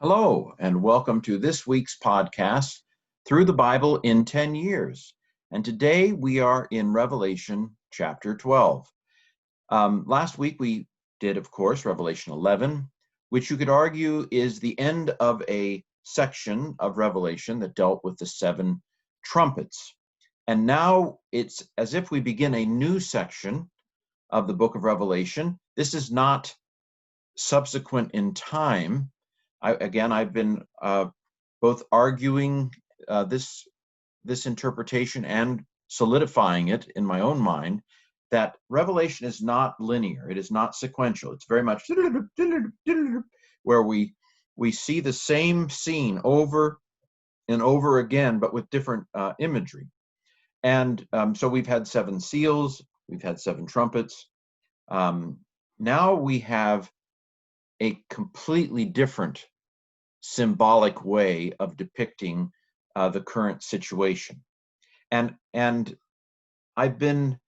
Hello, and welcome to this week's podcast, Through the Bible in 10 Years. And today we are in Revelation chapter 12. Last week we did, of course, Revelation 11, which you could argue is the end of a section of Revelation that dealt with the seven trumpets. And now it's as if we begin a new section of the book of Revelation. This is not subsequent in time. I've been both arguing this interpretation and solidifying it in my own mind, that Revelation is not linear. It is not sequential. It's very much where we see the same scene over and over again, but with different imagery. And so we've had seven seals, we've had seven trumpets. Now we have a completely different symbolic way of depicting the current situation. And I've been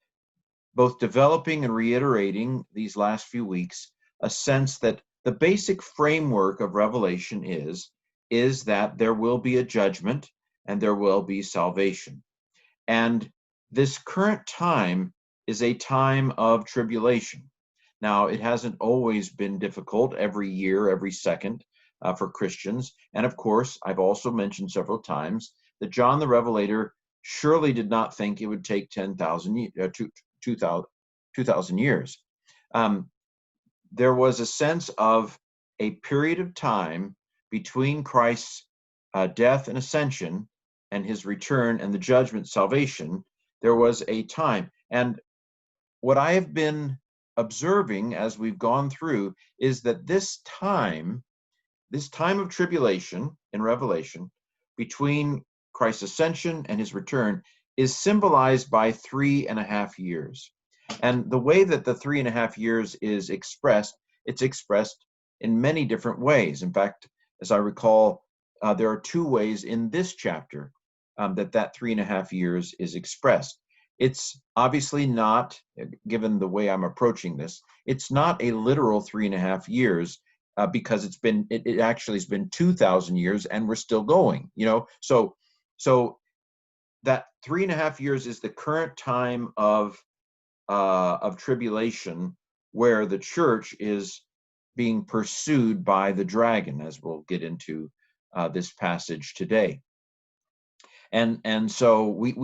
both developing and reiterating these last few weeks a sense that the basic framework of Revelation is that there will be a judgment and there will be salvation. And this current time is a time of tribulation. Now, it hasn't always been difficult every year, every second for Christians. And of course, I've also mentioned several times that John the Revelator surely did not think it would take 2,000 years. There was a sense of a period of time between Christ's death and ascension and his return and the judgment, salvation. There was a time. And what I have been observing as we've gone through is that this time of tribulation in Revelation between Christ's ascension and his return is symbolized by 3.5 years. And the way that the 3.5 years is expressed, it's expressed in many different ways. In fact, as I recall, there are two ways in this chapter that 3.5 years is expressed. It's obviously not, given the way I'm approaching this, it's not a literal 3.5 years because it actually has been 2,000 years and we're still going, So that 3.5 years is the current time of tribulation where the church is being pursued by the dragon, as we'll get into this passage today. And so we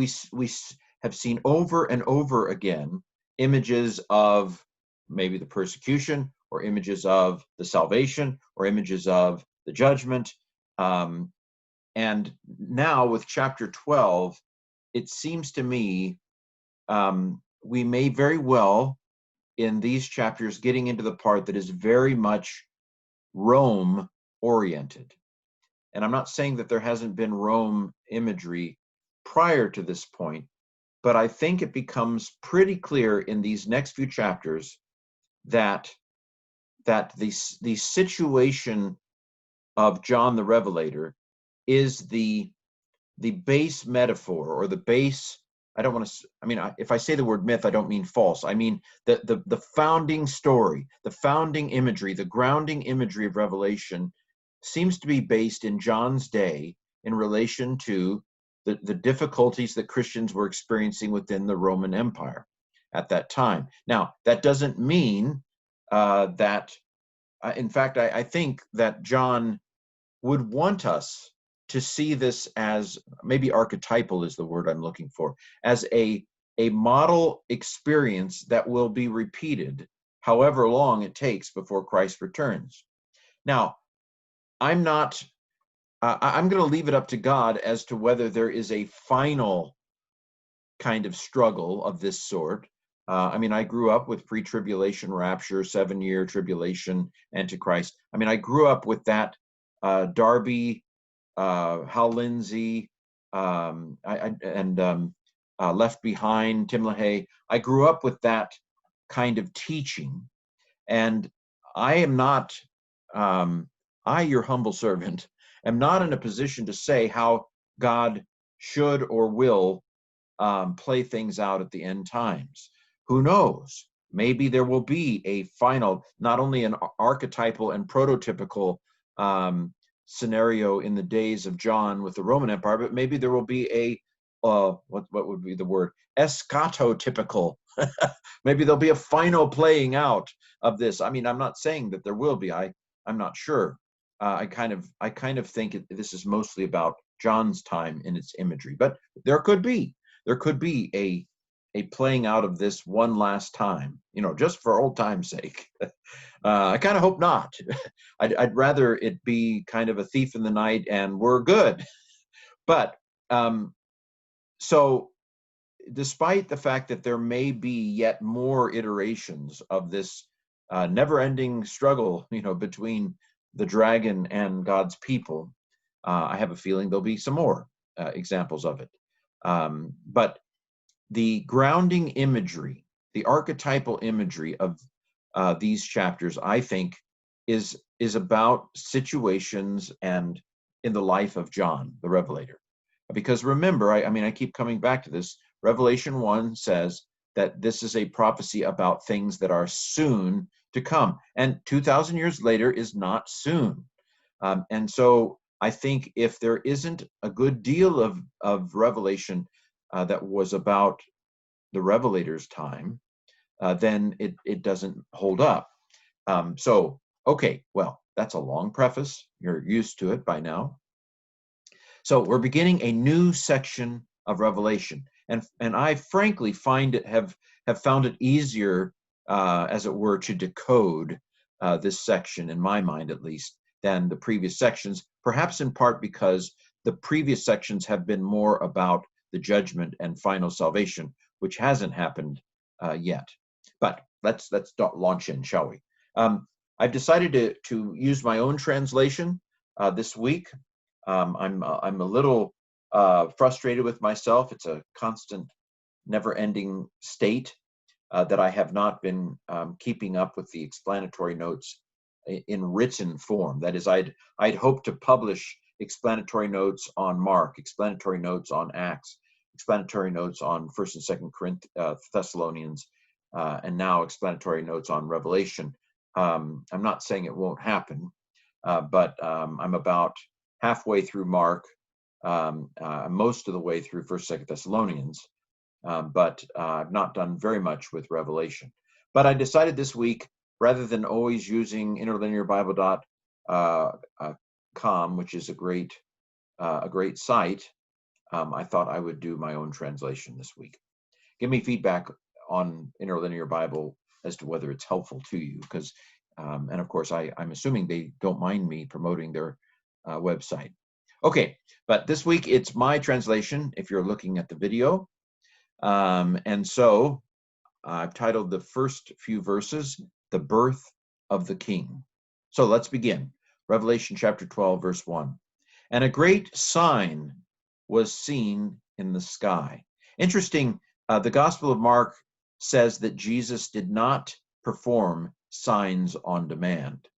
have seen over and over again images of maybe the persecution, or images of the salvation, or images of the judgment. And now with chapter 12, it seems to me we may very well, in these chapters, getting into the part that is very much Rome oriented. And I'm not saying that there hasn't been Rome imagery prior to this point, but I think it becomes pretty clear in these next few chapters that the situation of John the Revelator is the base metaphor, or the base, if I say the word myth, I don't mean false. I mean the founding story, the founding imagery, the grounding imagery of Revelation seems to be based in John's day in relation to the difficulties that Christians were experiencing within the Roman Empire at that time. Now, that doesn't mean that, in fact, I think that John would want us to see this as, maybe archetypal is the word I'm looking for, as a model experience that will be repeated however long it takes before Christ returns. Now, I'm going to leave it up to God as to whether there is a final kind of struggle of this sort. I grew up with pre-tribulation rapture, 7-year tribulation, Antichrist. I grew up with that Darby, Hal Lindsey, and Left Behind, Tim LaHaye. I grew up with that kind of teaching. And I am not, I, your humble servant, am not in a position to say how God should or will play things out at the end times. Who knows? Maybe there will be a final, not only an archetypal and prototypical scenario in the days of John with the Roman Empire, but maybe there will be a what would be the word? Eschatotypical. Maybe there'll be a final playing out of this. I mean, I'm not saying that there will be. I'm not sure. I kind of think this is mostly about John's time in its imagery, but there could be a playing out of this one last time, just for old time's sake. I kind of hope not. I'd rather it be kind of a thief in the night and we're good. But so despite the fact that there may be yet more iterations of this never-ending struggle, between the dragon and God's people, I have a feeling there'll be some more examples of it. But the grounding imagery, the archetypal imagery of these chapters, I think, is about situations and in the life of John, the Revelator. Because remember, I keep coming back to this. Revelation 1 says that this is a prophecy about things that are soon to come. And 2,000 years later is not soon. And so I think if there isn't a good deal of Revelation that was about the Revelator's time, then it doesn't hold up. Okay, well, that's a long preface. You're used to it by now. So we're beginning a new section of Revelation, and I frankly have found it easier, as it were, to decode this section, in my mind at least, than the previous sections, perhaps in part because the previous sections have been more about the judgment and final salvation, which hasn't happened yet. But let's launch in, shall we? I've decided to use my own translation this week. I'm a little frustrated with myself. It's a constant, never-ending state that I have not been keeping up with the explanatory notes in written form. That is, I'd hoped to publish explanatory notes on Mark, explanatory notes on Acts, explanatory notes on 1st and 2nd Thessalonians, and now explanatory notes on Revelation. I'm not saying it won't happen, but I'm about halfway through Mark, most of the way through 1st, 2nd Thessalonians, but I've not done very much with Revelation. But I decided this week, rather than always using interlinearbible.com, which is a great site, I thought I would do my own translation this week. Give me feedback on Interlinear Bible as to whether it's helpful to you, because, and of course, I'm assuming they don't mind me promoting their website. Okay, but this week it's my translation, if you're looking at the video. And so I've titled the first few verses, The Birth of the King. So let's begin. Revelation chapter 12, verse 1. And a great sign was seen in the sky. Interesting, the Gospel of Mark says that Jesus did not perform signs on demand.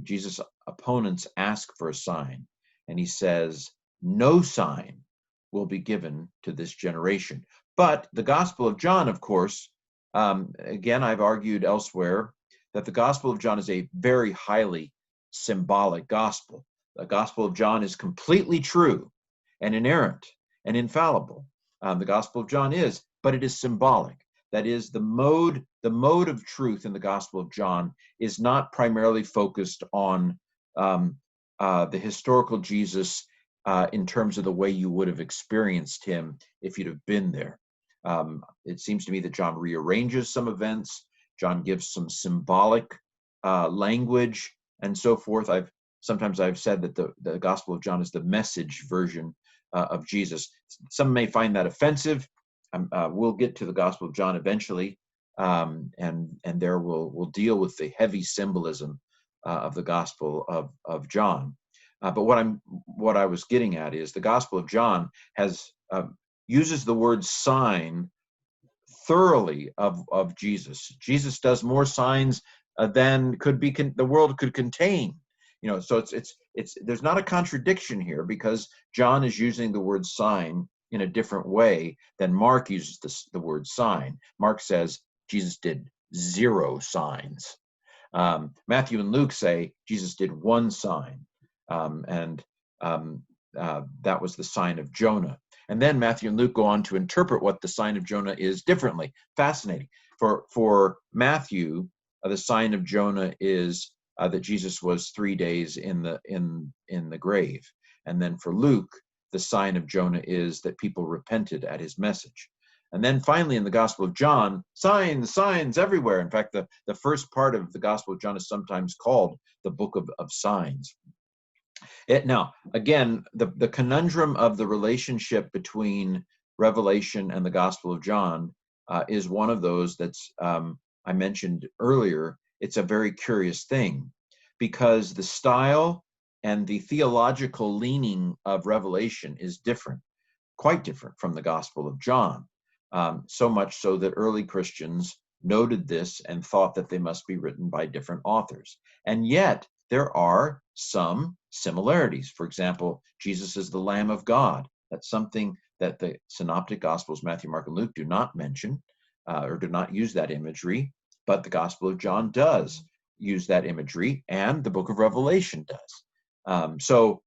Jesus' opponents ask for a sign, and he says, no sign will be given to this generation. But the Gospel of John, of course, again, I've argued elsewhere that the Gospel of John is a very highly symbolic gospel. The Gospel of John is completely true and inerrant and infallible. The Gospel of John is, but it is symbolic. That is, the mode of truth in the Gospel of John is not primarily focused on the historical Jesus in terms of the way you would have experienced him if you'd have been there. It seems to me that John rearranges some events. John gives some symbolic language and so forth. Sometimes I've said that the Gospel of John is the message version of Jesus. Some may find that offensive. We'll get to the Gospel of John eventually, and there we'll deal with the heavy symbolism of the Gospel of John. But what I was getting at is the Gospel of John uses the word sign thoroughly of Jesus. Jesus does more signs than the world could contain. So it's there's not a contradiction here, because John is using the word sign in a different way than Mark uses the word sign. Mark says Jesus did 0 signs. Matthew and Luke say Jesus did 1 sign. and that was the sign of Jonah. And then Matthew and Luke go on to interpret what the sign of Jonah is differently. Fascinating. For Matthew, the sign of Jonah is that Jesus was 3 days in the grave. And then for Luke, the sign of Jonah is that people repented at his message. And then finally in the Gospel of John, signs everywhere. In fact, the first part of the Gospel of John is sometimes called the book of signs. Now, again, the conundrum of the relationship between Revelation and the Gospel of John is one of those that's, I mentioned earlier, it's a very curious thing, because the style and the theological leaning of Revelation is different, quite different from the Gospel of John. So much so that early Christians noted this and thought that they must be written by different authors. And yet, there are some similarities. For example, Jesus is the Lamb of God. That's something that the Synoptic Gospels, Matthew, Mark, and Luke, do not mention or do not use that imagery, but the Gospel of John does use that imagery, and the book of Revelation does. So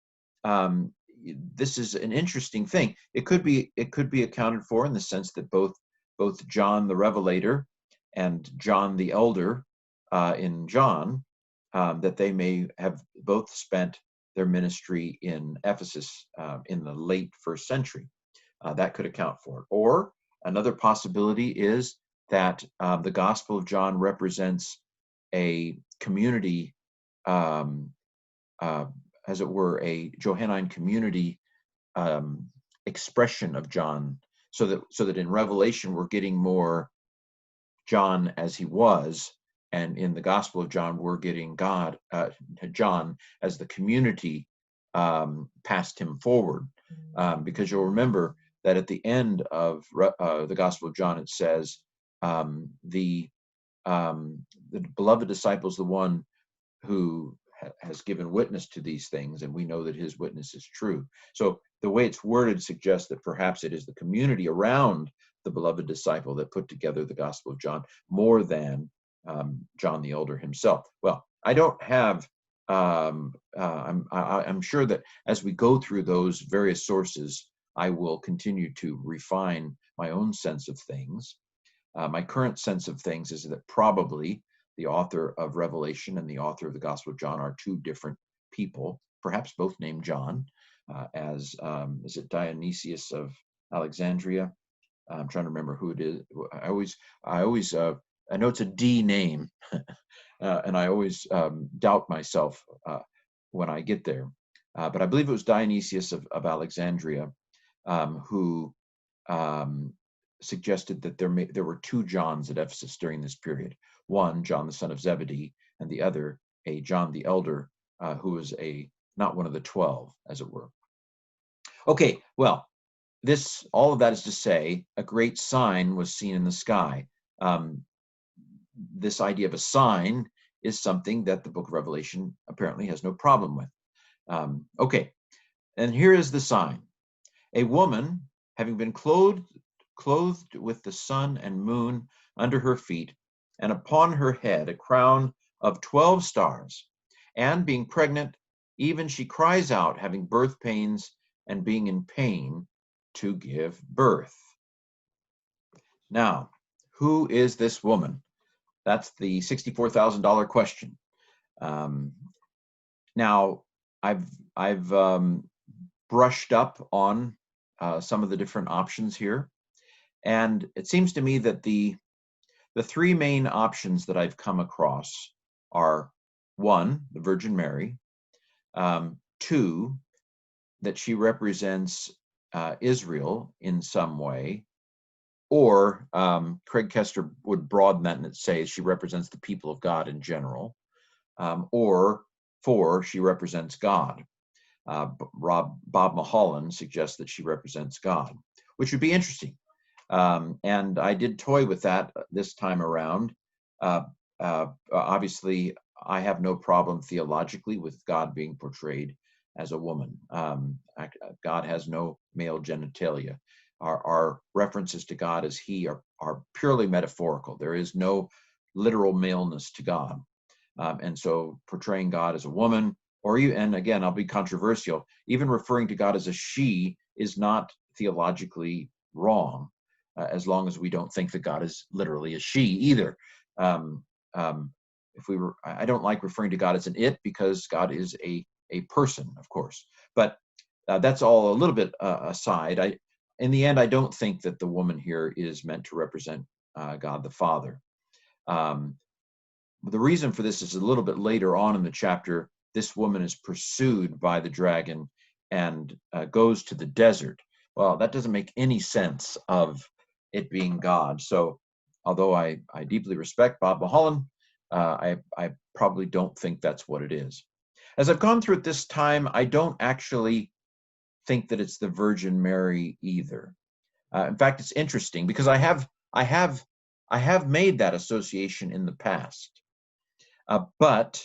this is an interesting thing. It could be accounted for in the sense that both John the Revelator and John the Elder in John, that they may have both spent their ministry in Ephesus in the late 1st century. That could account for it. Or another possibility is that the Gospel of John represents a community, as it were, a Johannine community expression of John, so that in Revelation we're getting more John as he was, and in the Gospel of John we're getting John as the community passed him forward, because you'll remember that at the end of the Gospel of John it says the beloved disciple is the one who has given witness to these things, and we know that his witness is true. So the way it's worded suggests that perhaps it is the community around the beloved disciple that put together the Gospel of John more than John the Elder himself. Well, I don't have, I'm sure that as we go through those various sources, I will continue to refine my own sense of things. My current sense of things is that probably the author of Revelation and the author of the Gospel of John are two different people, perhaps both named John, is it Dionysius of Alexandria? I'm trying to remember who it is. I know it's a D name, and I always doubt myself when I get there. But I believe it was Dionysius of Alexandria who suggested that there were two Johns at Ephesus during this period. One, John the son of Zebedee, and the other, a John the Elder, who was not one of the 12, as it were. Okay, well, all of that is to say, a great sign was seen in the sky. This idea of a sign is something that the book of Revelation apparently has no problem with. Okay, and here is the sign. A woman, having been clothed with the sun and moon under her feet, and upon her head a crown of 12 stars, and being pregnant, even she cries out, having birth pains and being in pain to give birth. Now, who is this woman? That's the $64,000 question. Now, I've brushed up on some of the different options here, and it seems to me that the three main options that I've come across are: one, the Virgin Mary; two, that she represents Israel in some way, or Craig Kester would broaden that and say she represents the people of God in general, or four, she represents God. Bob Mulholland suggests that she represents God, which would be interesting. And I did toy with that this time around. Obviously, I have no problem theologically with God being portrayed as a woman. God has no male genitalia. Our references to God as he are purely metaphorical. There is no literal maleness to God. And so portraying God as a woman or you, and again, I'll be controversial, even referring to God as a she is not theologically wrong, as long as we don't think that God is literally a she either. Um, if we were, I don't like referring to God as an it, because God is a person, of course. But that's all a little bit aside. In the end, I don't think that the woman here is meant to represent God the Father. The reason for this is a little bit later on in the chapter. This woman is pursued by the dragon and goes to the desert. Well, that doesn't make any sense of it being God. So, although I deeply respect Bob Mulholland, I probably don't think that's what it is. As I've gone through it this time, I don't actually think that it's the Virgin Mary either. In fact, it's interesting because I have made that association in the past. But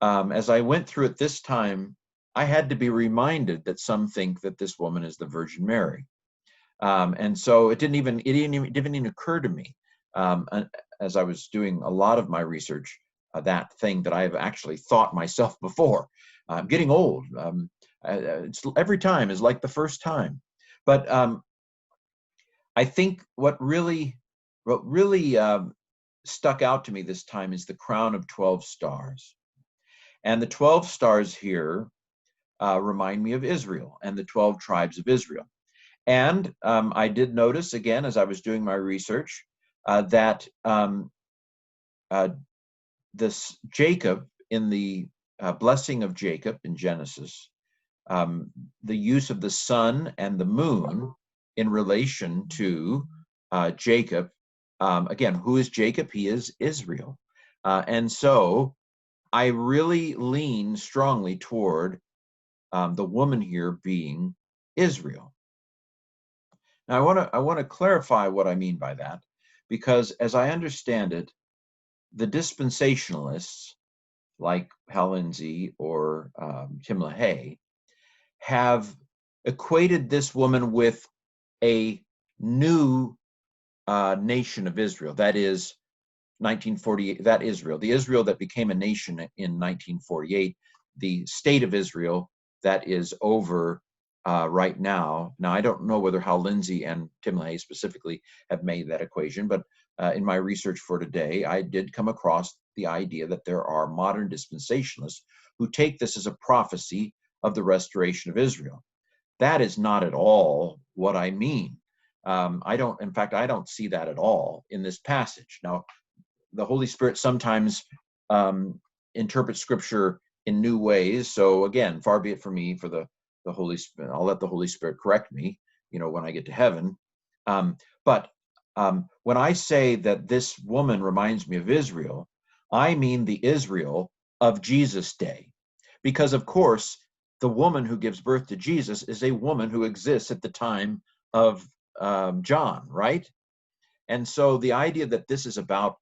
as I went through it this time, I had to be reminded that some think that this woman is the Virgin Mary, and so it didn't even occur to me as I was doing a lot of my research, that thing that I have actually thought myself before. I'm getting old. It's, every time is like the first time, but I think what really stuck out to me this time is the crown of 12 stars. And the 12 stars here remind me of Israel and the 12 tribes of Israel. And I did notice, again, as I was doing my research, that this Jacob, in the blessing of Jacob in Genesis, the use of the sun and the moon in relation to Jacob. Again, who is Jacob? He is Israel. And so I really lean strongly toward the woman here being Israel. Now, I want to clarify what I mean by that, because as I understand it, the dispensationalists like Hal Lindsey or Tim LaHaye have equated this woman with a new nation of Israel. That is 1948, that Israel, the Israel that became a nation in 1948, the state of Israel that is over right now. Now, I don't know whether Hal Lindsey and Tim LaHaye specifically have made that equation, but in my research for today, I did come across the idea that there are modern dispensationalists who take this as a prophecy of the restoration of Israel. That is not at all what I mean. In fact, I don't see that at all in this passage. Now, the Holy Spirit sometimes interprets Scripture in new ways. So again, far be it from me for the Holy Spirit. I'll let the Holy Spirit correct me, when I get to heaven. But when I say that this woman reminds me of Israel, I mean the Israel of Jesus' day. Because, of course, the woman who gives birth to Jesus is a woman who exists at the time of John, right? And so the idea that this is about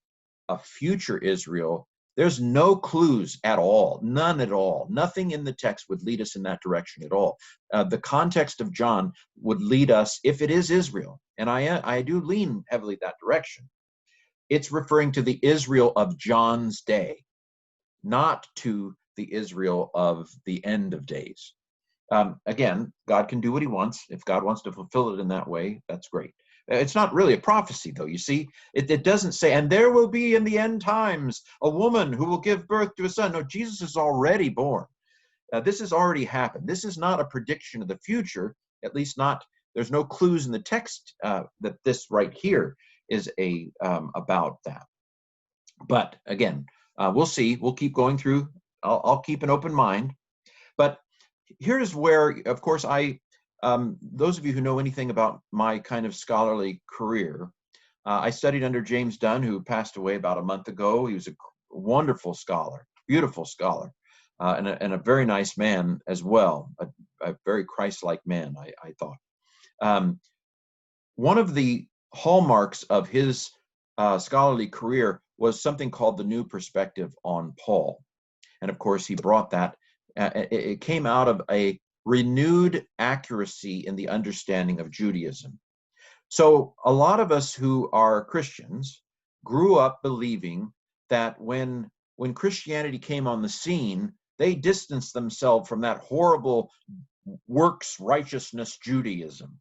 a future Israel, there's no clues at all, none at all. Nothing in the text would lead us in that direction at all. The context of John would lead us, if it is Israel, and I do lean heavily that direction, it's referring to the Israel of John's day, not to the Israel of the end of days. Again, God can do what he wants. If God wants to fulfill it in that way, that's great. It's not really a prophecy, though. You see, it doesn't say, and there will be in the end times a woman who will give birth to a son. No, Jesus is already born. This has already happened. This is not a prediction of the future, at least not, there's no clues in the text that this right here is about that. But again, we'll see. We'll keep going through. I'll keep an open mind. But here's where, of course, those of you who know anything about my kind of scholarly career, I studied under James Dunn, who passed away about a month ago. He was a wonderful scholar, beautiful scholar, and a very nice man as well, a very Christ-like man, I thought. One of the hallmarks of his scholarly career was something called the New Perspective on Paul. And of course, he brought that. It came out of a renewed accuracy in the understanding of Judaism. So a lot of us who are Christians grew up believing that when Christianity came on the scene, They distanced themselves from that horrible works righteousness Judaism,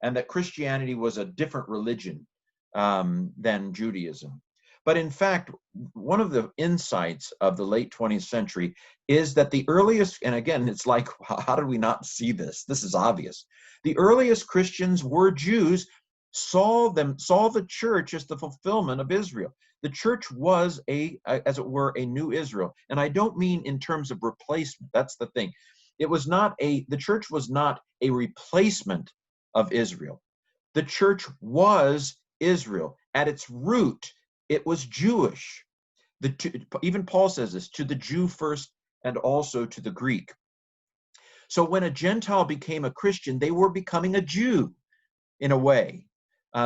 and that Christianity was a different religion than Judaism. But in fact, one of the insights of the late 20th century is that the earliest, and again, it's like, how did we not see this? This is obvious. The earliest Christians were Jews, saw the church as the fulfillment of Israel. The church was as it were, a new Israel. And I don't mean in terms of replacement. That's the thing. The church was not a replacement of Israel. The church was Israel. At its root, it was Jewish. Even Paul says this, to the Jew first and also to the Greek. So when a Gentile became a Christian, they were becoming a Jew in a way.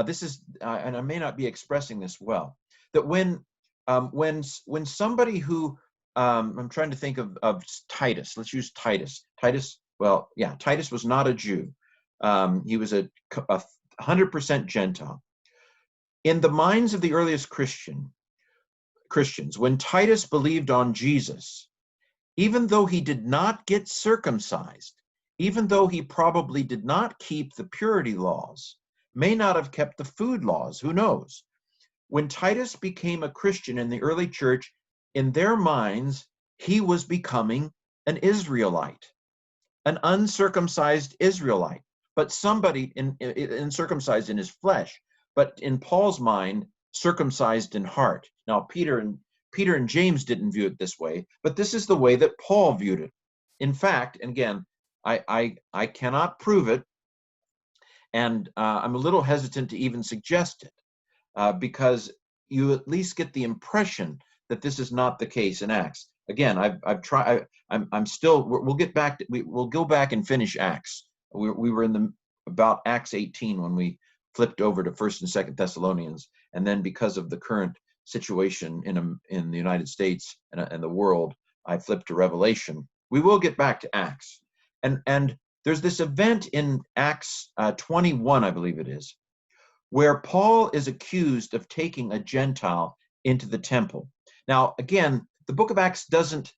This is, and I may not be expressing this well, that when somebody who, I'm trying to think of Titus, let's use Titus. Titus was not a Jew. He was a 100% Gentile. In the minds of the earliest Christians, when Titus believed on Jesus, even though he did not get circumcised, even though he probably did not keep the purity laws, may not have kept the food laws, who knows? When Titus became a Christian in the early church, in their minds, he was becoming an Israelite, an uncircumcised Israelite, but somebody circumcised in his flesh, but in Paul's mind, circumcised in heart. Now, Peter and James didn't view it this way, but this is the way that Paul viewed it. In fact, and again, I cannot prove it, and I'm a little hesitant to even suggest it, because you at least get the impression that this is not the case in Acts. Again, I've tried. I'm still. We'll get back. We'll go back and finish Acts. We were in about Acts 18 when we flipped over to 1st and 2nd Thessalonians, and then because of the current situation in the United States and the world, I flipped to Revelation. We will get back to Acts, and there's this event in Acts 21, I believe it is, where Paul is accused of taking a Gentile into the temple. Now, again, the book of Acts doesn't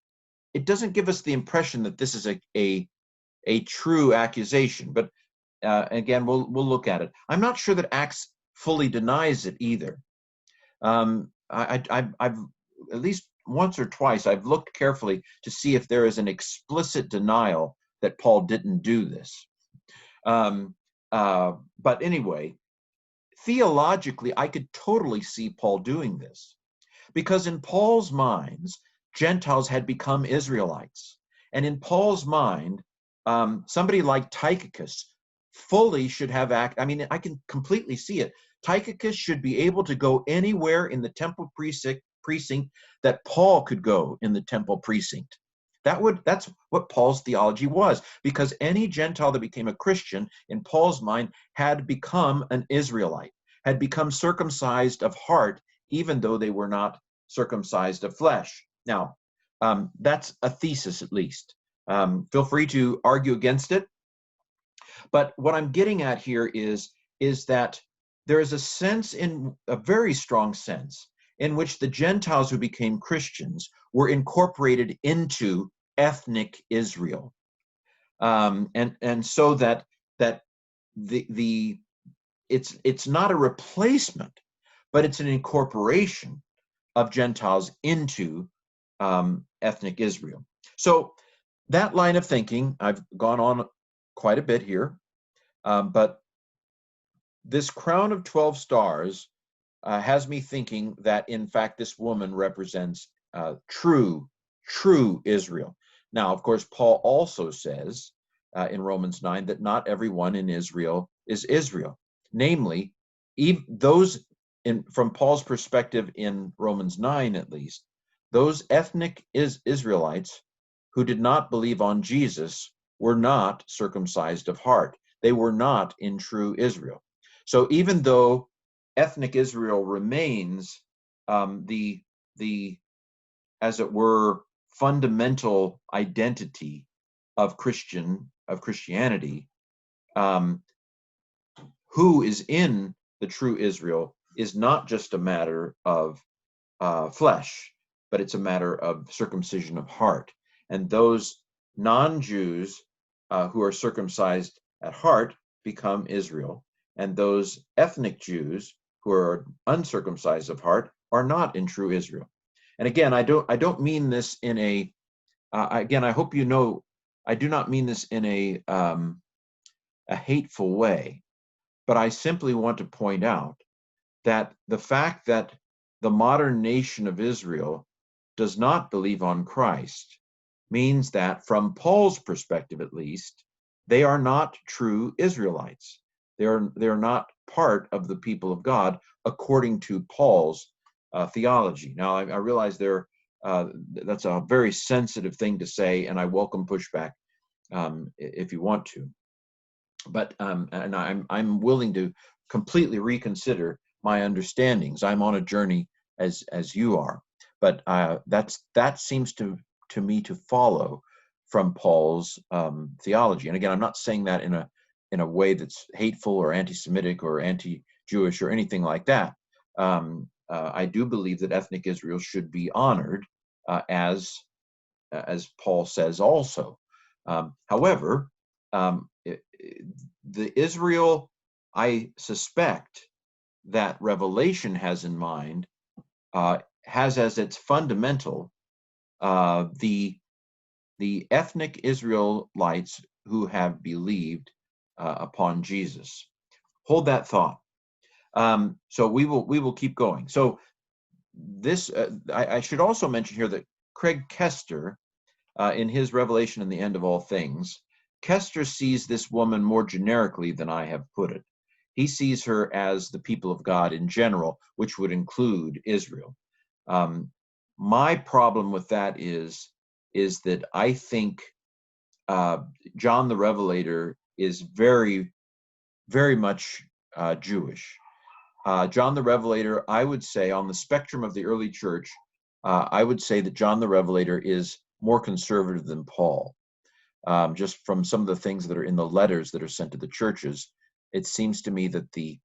give us the impression that this is a true accusation, but again, we'll look at it. I'm not sure that Acts fully denies it either. I've at least once or twice I've looked carefully to see if there is an explicit denial that Paul didn't do this. But anyway, theologically, I could totally see Paul doing this, because in Paul's minds, Gentiles had become Israelites, and in Paul's mind, somebody like Tychicus fully should have I mean, I can completely see it. Tychicus should be able to go anywhere in the temple precinct that Paul could go in the temple precinct. That's what Paul's theology was, because any Gentile that became a Christian in Paul's mind had become an Israelite, had become circumcised of heart, even though they were not circumcised of flesh. Now, that's a thesis at least. Feel free to argue against it. But what I'm getting at here is that there is a very strong sense, in which the Gentiles who became Christians were incorporated into ethnic Israel, and so that it's not a replacement, but it's an incorporation of Gentiles into ethnic Israel. So that line of thinking, I've gone on quite a bit here, but this crown of 12 stars has me thinking that, in fact, this woman represents true Israel. Now, of course, Paul also says in Romans 9 that not everyone in Israel is Israel. Namely, those, from Paul's perspective in Romans 9 at least, those ethnic Israelites who did not believe on Jesus were not circumcised of heart. They were not in true Israel. So even though ethnic Israel remains the as it were fundamental identity of Christianity, who is in the true Israel is not just a matter of flesh, but it's a matter of circumcision of heart. and those non-Jews who are circumcised at heart become Israel, and those ethnic Jews who are uncircumcised of heart are not in true Israel. And again, I don't mean this in a again, I hope you know, I do not mean this in a hateful way, but I simply want to point out that the fact that the modern nation of Israel does not believe on Christ means that, from Paul's perspective at least, they are not true Israelites. They're not part of the people of God according to Paul's theology. Now, I realize that's a very sensitive thing to say, and I welcome pushback if you want to. But and I'm willing to completely reconsider my understandings. I'm on a journey as you are, but that seems to me to follow from Paul's theology. And again, I'm not saying that in a way that's hateful or anti-Semitic or anti-Jewish or anything like that. I do believe that ethnic Israel should be honored, as Paul says also. However, the Israel I suspect that Revelation has in mind has as its fundamental the ethnic Israelites who have believed upon Jesus. Hold that thought. So we will keep going. So this I should also mention here that Craig Kester, in his Revelation and the End of All Things, Kester sees this woman more generically than I have put it. He sees her as the people of God in general, which would include Israel. My problem with that is that I think John the Revelator is very, very much Jewish. John the Revelator, I would say, on the spectrum of the early church, I would say that John the Revelator is more conservative than Paul. Just from some of the things that are in the letters that are sent to the churches, it seems to me that the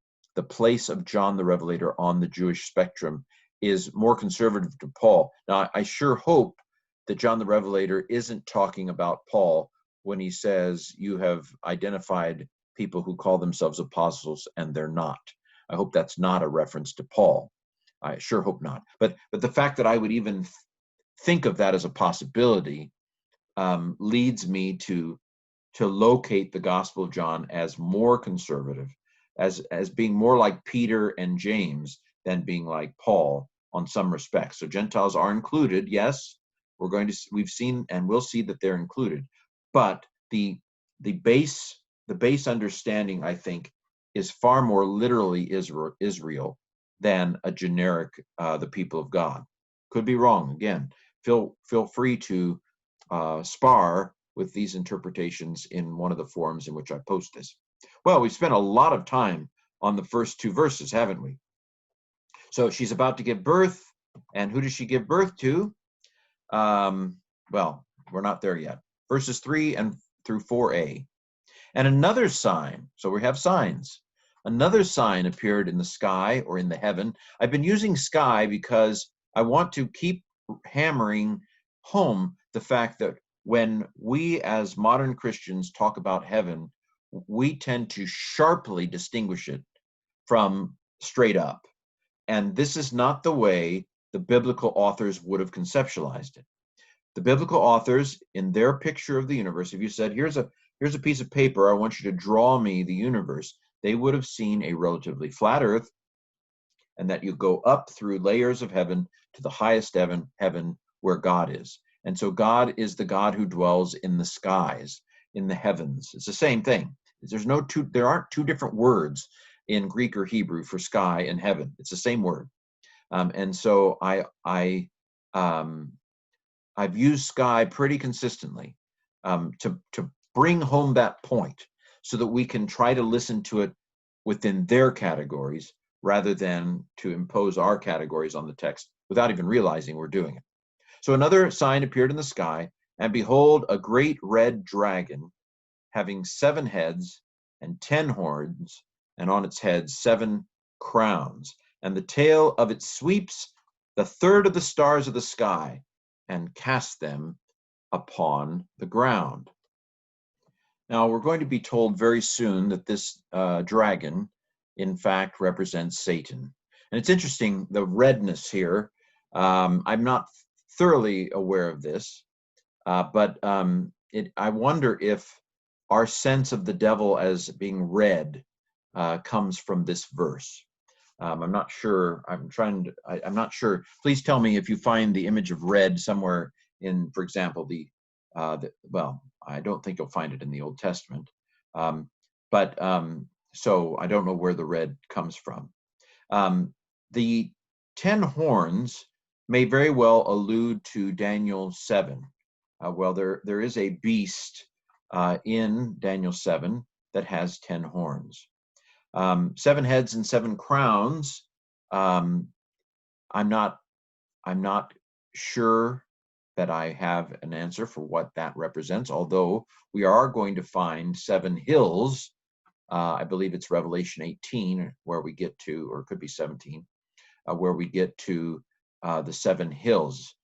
place of John the Revelator on the Jewish spectrum is more conservative to Paul. Now, I sure hope that John the Revelator isn't talking about Paul when he says, you have identified people who call themselves apostles and they're not. I hope that's not a reference to Paul. I sure hope not. But the fact that I would even think of that as a possibility leads me to locate the Gospel of John as more conservative, as being more like Peter and James than being like Paul on some respects. So Gentiles are included, yes. We've seen and we'll see that they're included, but the base understanding, I think, is far more literally Israel than a generic the people of God. Could be wrong. Again, feel free to spar with these interpretations in one of the forums in which I post this. Well, we've spent a lot of time on the first two verses, haven't we? So she's about to give birth, and who does she give birth to? Well, we're not there yet. Verses 3 and through 4a. And another sign, so we have signs. Another sign appeared in the sky or in the heaven. I've been using sky because I want to keep hammering home the fact that when we as modern Christians talk about heaven, we tend to sharply distinguish it from straight up. And this is not the way the biblical authors would have conceptualized it. The biblical authors, in their picture of the universe, if you said, here's a piece of paper, I want you to draw me the universe, they would have seen a relatively flat earth, and that you go up through layers of heaven to the highest heaven where God is. And so God is the God who dwells in the skies, in the heavens. It's the same thing. There aren't two different words in Greek or Hebrew for sky and heaven. It's the same word. And so I've used sky pretty consistently to bring home that point so that we can try to listen to it within their categories rather than to impose our categories on the text without even realizing we're doing it. So another sign appeared in the sky, and behold, a great red dragon having 7 heads and 10 horns, and on its heads 7 crowns. And the tail of it sweeps the third of the stars of the sky and casts them upon the ground. Now, we're going to be told very soon that this dragon, in fact, represents Satan. And it's interesting, the redness here. I'm not thoroughly aware of this, but I wonder if our sense of the devil as being red comes from this verse. I'm not sure. I'm not sure. Please tell me if you find the image of red somewhere in, for example, well, I don't think you'll find it in the Old Testament. So I don't know where the red comes from. The 10 horns may very well allude to Daniel 7. Well, there is a beast in Daniel 7 that has 10 horns. 7 heads and 7 crowns. I'm not sure that I have an answer for what that represents, although we are going to find 7 hills. I believe it's Revelation 18 where we get to, or it could be 17, where we get to the 7 hills,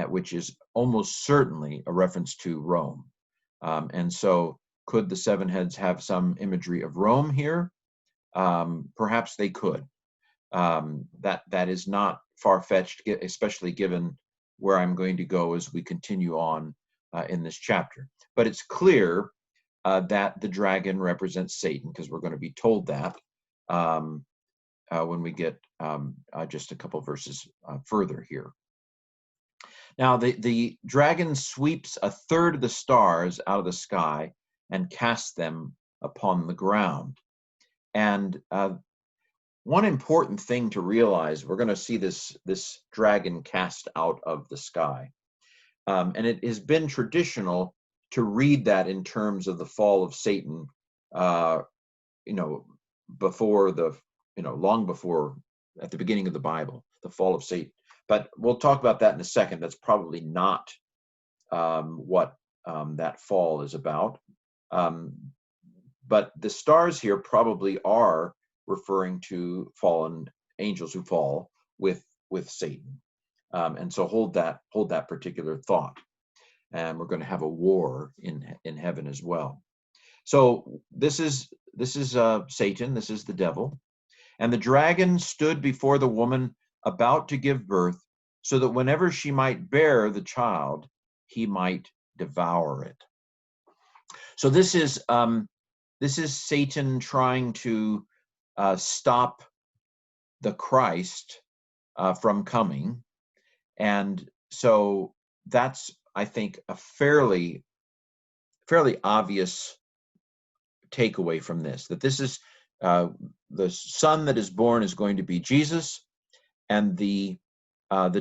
which is almost certainly a reference to Rome. And so could the 7 heads have some imagery of Rome here? Perhaps they could. That is not far-fetched, especially given where I'm going to go as we continue on in this chapter. But it's clear that the dragon represents Satan, because we're going to be told that when we get just a couple verses further here. Now, the dragon sweeps a third of the stars out of the sky and casts them upon the ground. And one important thing to realize, we're going to see this dragon cast out of the sky. And it has been traditional to read that in terms of the fall of Satan, before long before, at the beginning of the Bible, the fall of Satan. But we'll talk about that in a second. That's probably not what that fall is about. But the stars here probably are referring to fallen angels who fall with Satan. And so hold that particular thought. And we're going to have a war in heaven as well. So this is Satan. This is the devil. And the dragon stood before the woman about to give birth, so that whenever she might bear the child, he might devour it. So this is Satan trying to stop the Christ from coming. And so that's, I think, a fairly obvious takeaway from this, that this is the son that is born is going to be Jesus, and the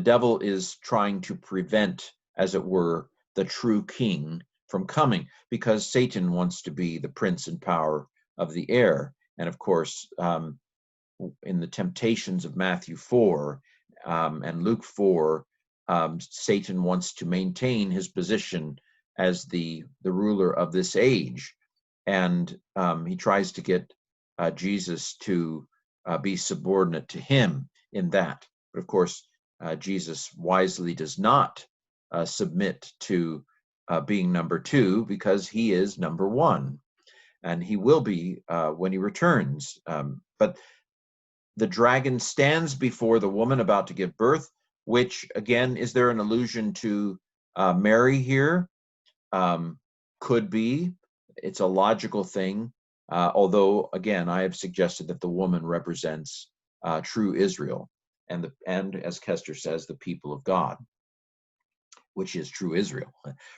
devil is trying to prevent, as it were, the true king from coming, because Satan wants to be the prince and power of the air. And of course, in the temptations of Matthew 4 and Luke 4, Satan wants to maintain his position as the ruler of this age. And he tries to get Jesus to be subordinate to him in that. But of course, Jesus wisely does not submit to being number 2, because he is number 1. And he will be when he returns. But the dragon stands before the woman about to give birth, which, again, is there an allusion to Mary here? Could be. It's a logical thing. Although, again, I have suggested that the woman represents true Israel, and as Kester says, the people of God, which is true Israel,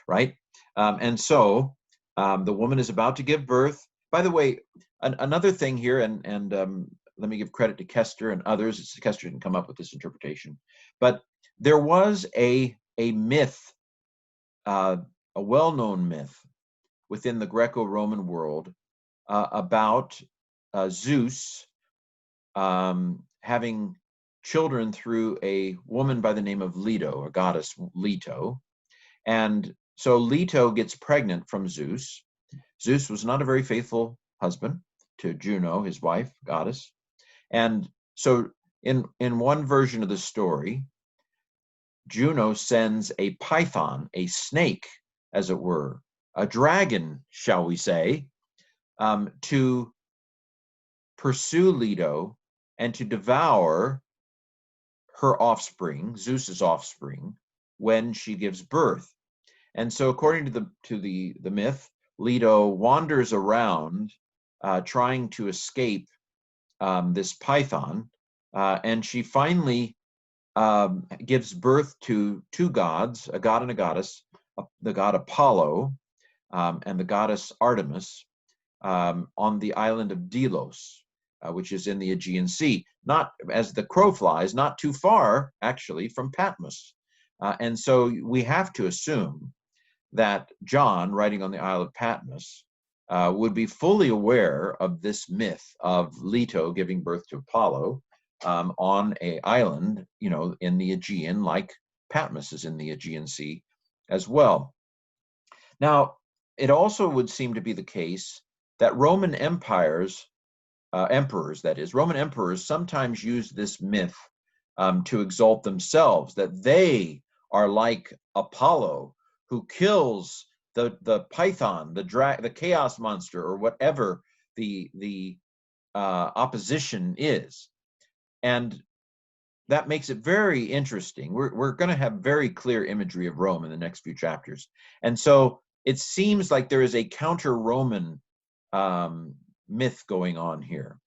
right? And so the woman is about to give birth. By the way, another thing here, and let me give credit to Kester and others. Kester didn't come up with this interpretation, but there was a myth, a well-known myth within the Greco-Roman world about Zeus having children through a woman by the name of Leto, a goddess Leto. And so Leto gets pregnant from Zeus. Zeus was not a very faithful husband to Juno, his wife, goddess. And so in one version of the story, Juno sends a python, a snake, as it were, a dragon, shall we say, to pursue Leto and to devour her offspring, Zeus's offspring, when she gives birth. And so, according to the myth, Leto wanders around trying to escape this python, and she finally gives birth to two gods, a god and a goddess, the god Apollo and the goddess Artemis, on the island of Delos, which is in the Aegean Sea, not, as the crow flies, not too far, actually, from Patmos. And so we have to assume that John, writing on the Isle of Patmos, would be fully aware of this myth of Leto giving birth to Apollo on an island, in the Aegean, like Patmos is in the Aegean Sea as well. Now, it also would seem to be the case that Roman emperors, Roman emperors sometimes use this myth to exalt themselves, that they are like Apollo, who kills the python, the chaos monster, or whatever the opposition is. And that makes it very interesting. We're going to have very clear imagery of Rome in the next few chapters. And so it seems like there is a counter-Roman myth going on here,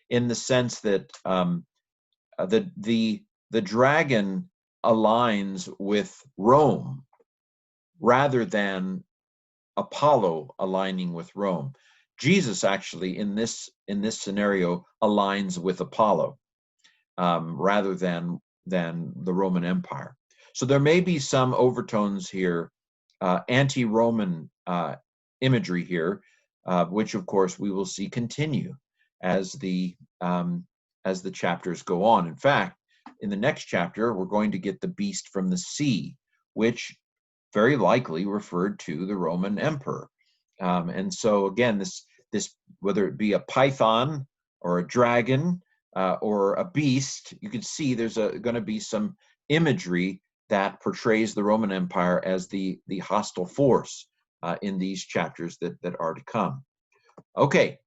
in the sense that the dragon aligns with Rome rather than Apollo aligning with Rome. Jesus actually in this scenario aligns with Apollo rather than the Roman Empire. So there may be some overtones here, anti-Roman imagery here, which of course we will see continue as the chapters go on. In fact, in the next chapter, we're going to get the beast from the sea, which very likely referred to the Roman emperor. And so again, this whether it be a python or a dragon or a beast, you can see there's going to be some imagery that portrays the Roman Empire as the hostile force in these chapters that are to come. Okay,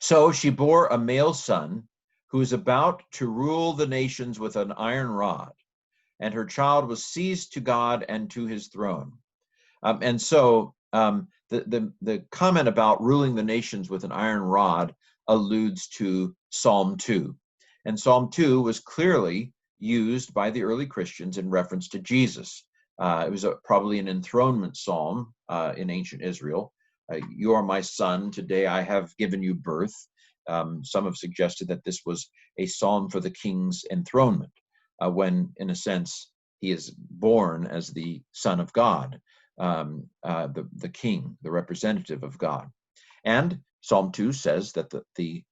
so she bore a male son who is about to rule the nations with an iron rod, and her child was seized to God and to his throne. And so the comment about ruling the nations with an iron rod alludes to Psalm 2. And Psalm 2 was clearly used by the early Christians in reference to Jesus. It was probably an enthronement psalm in ancient Israel. You are my son, today I have given you birth. Some have suggested that this was a psalm for the king's enthronement, when, in a sense, he is born as the Son of God, the king, the representative of God. And Psalm 2 says that the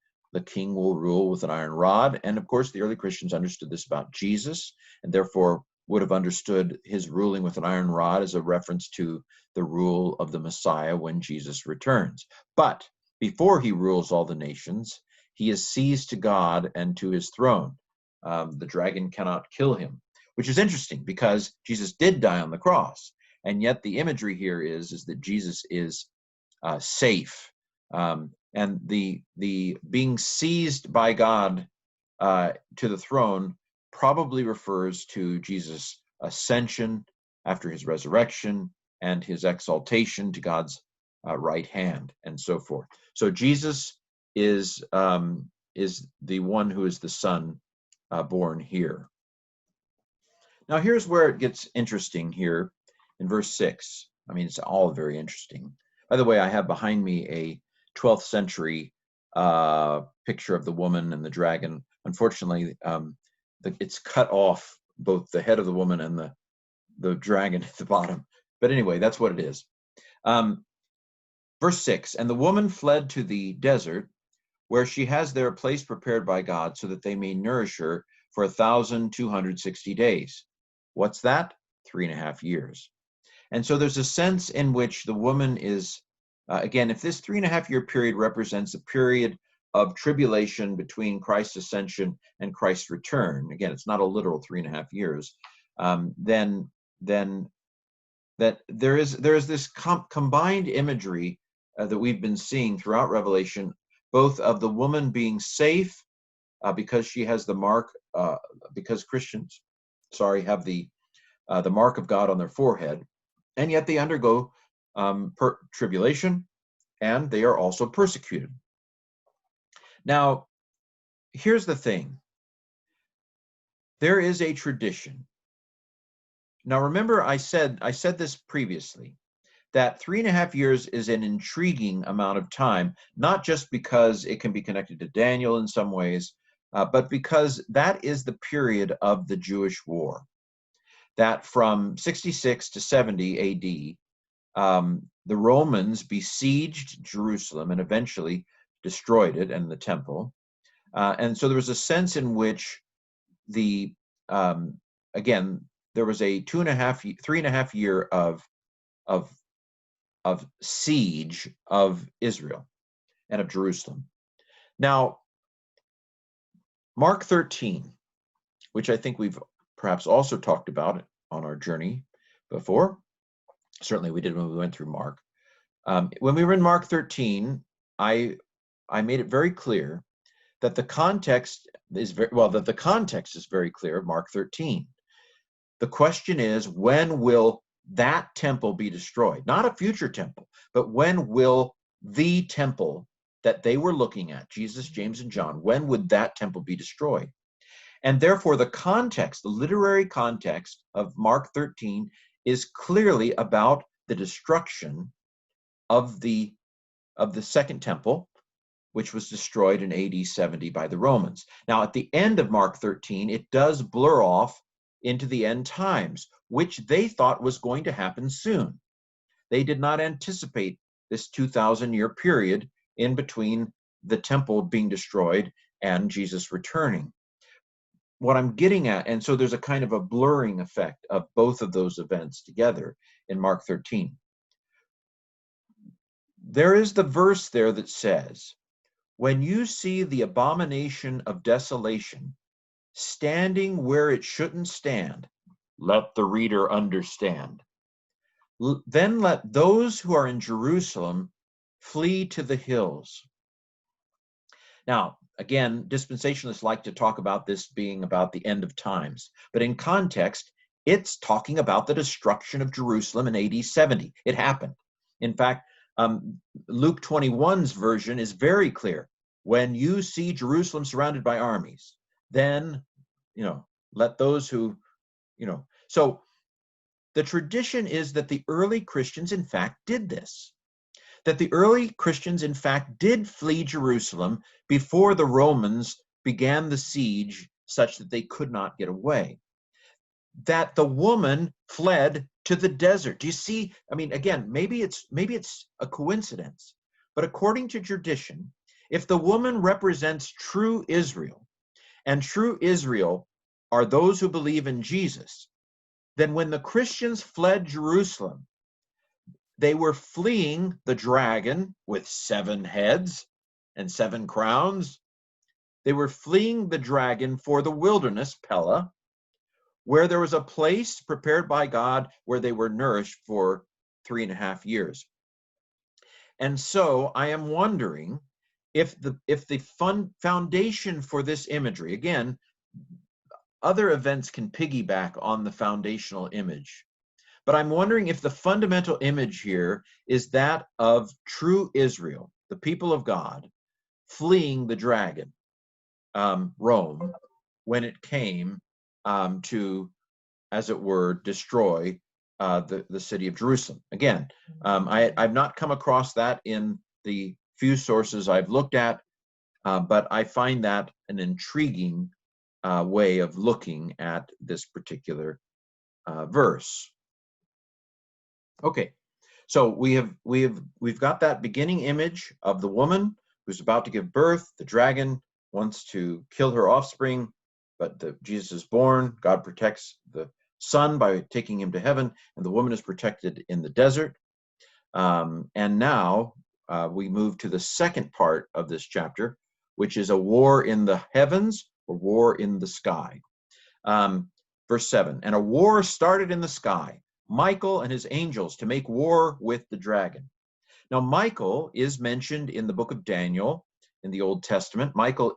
king will rule with an iron rod. And of course, the early Christians understood this about Jesus, and therefore would have understood his ruling with an iron rod as a reference to the rule of the Messiah when Jesus returns. But before he rules all the nations, he is seized to God and to his throne. The dragon cannot kill him, which is interesting because Jesus did die on the cross. And yet the imagery here is that Jesus is safe. And the being seized by God to the throne probably refers to Jesus' ascension after his resurrection and his exaltation to God's right hand, and so forth. So Jesus is the one who is the Son born here. Now here's where it gets interesting here in verse 6. I mean, it's all very interesting. By the way, I have behind me a 12th century picture of the woman and the dragon. Unfortunately, it's cut off both the head of the woman and the dragon at the bottom. But anyway, that's what it is. Verse 6, and the woman fled to the desert, where she has there a place prepared by God, so that they may nourish her for 1,260 days. What's that? 3.5 years. And so there's a sense in which the woman is, again, if this 3.5-year period represents a period of tribulation between Christ's ascension and Christ's return, again, it's not a literal 3.5 years, then that there is this combined imagery that we've been seeing throughout Revelation, both of the woman being safe because she has the mark, because Christians, have the mark of God on their forehead, and yet they undergo tribulation, and they are also persecuted. Now, here's the thing. There is a tradition. Now, remember, I said this previously, that 3.5 years is an intriguing amount of time, not just because it can be connected to Daniel in some ways, but because that is the period of the Jewish war. That from 66 to 70 AD, the Romans besieged Jerusalem and eventually destroyed it and the temple. And so there was a sense in which again, there was a 3.5 year of siege of Israel and of Jerusalem. Now, Mark 13, which I think we've perhaps also talked about on our journey before. Certainly we did when we went through Mark. When we were in Mark 13, I made it very clear that the context is very clear of Mark 13. The question is, when will that temple be destroyed? Not a future temple, but when will the temple that they were looking at, Jesus, James, and John, when would that temple be destroyed? And therefore, the context, the literary context of Mark 13 is clearly about the destruction of the second temple, which was destroyed in AD 70 by the Romans. Now, at the end of Mark 13, it does blur off into the end times, which they thought was going to happen soon. They did not anticipate this 2,000-year period in between the temple being destroyed and Jesus returning. What I'm getting at, and so there's a kind of a blurring effect of both of those events together in Mark 13. There is the verse there that says, when you see the abomination of desolation standing where it shouldn't stand, let the reader understand. Then let those who are in Jerusalem flee to the hills. Now, again, dispensationalists like to talk about this being about the end of times, but in context, it's talking about the destruction of Jerusalem in AD 70. It happened. In fact, Luke 21's version is very clear. When you see Jerusalem surrounded by armies, then, let those who, So the tradition is that the early Christians, in fact, did this. That the early Christians, in fact, did flee Jerusalem before the Romans began the siege such that they could not get away. That the woman fled to the desert. Do you see? I mean, again, maybe it's a coincidence, but according to tradition, if the woman represents true Israel, and true Israel are those who believe in Jesus, then when the Christians fled Jerusalem, they were fleeing the dragon with 7 heads and 7 crowns. They were fleeing the dragon for the wilderness, Pella, where there was a place prepared by God where they were nourished for 3.5 years. And so I am wondering if the foundation for this imagery, again, other events can piggyback on the foundational image. But I'm wondering if the fundamental image here is that of true Israel, the people of God, fleeing the dragon, Rome, when it came to, as it were, destroy the city of Jerusalem. Again, I've not come across that in the few sources I've looked at, but I find that an intriguing way of looking at this particular verse. Okay, so we've got that beginning image of the woman who's about to give birth. The dragon wants to kill her offspring, but Jesus is born. God protects the son by taking him to heaven, and the woman is protected in the desert. And now we move to the second part of this chapter, which is a war in the heavens or war in the sky. Verse 7, and a war started in the sky. Michael and his angels to make war with the dragon. Now, Michael is mentioned in the book of Daniel in the Old Testament. Michael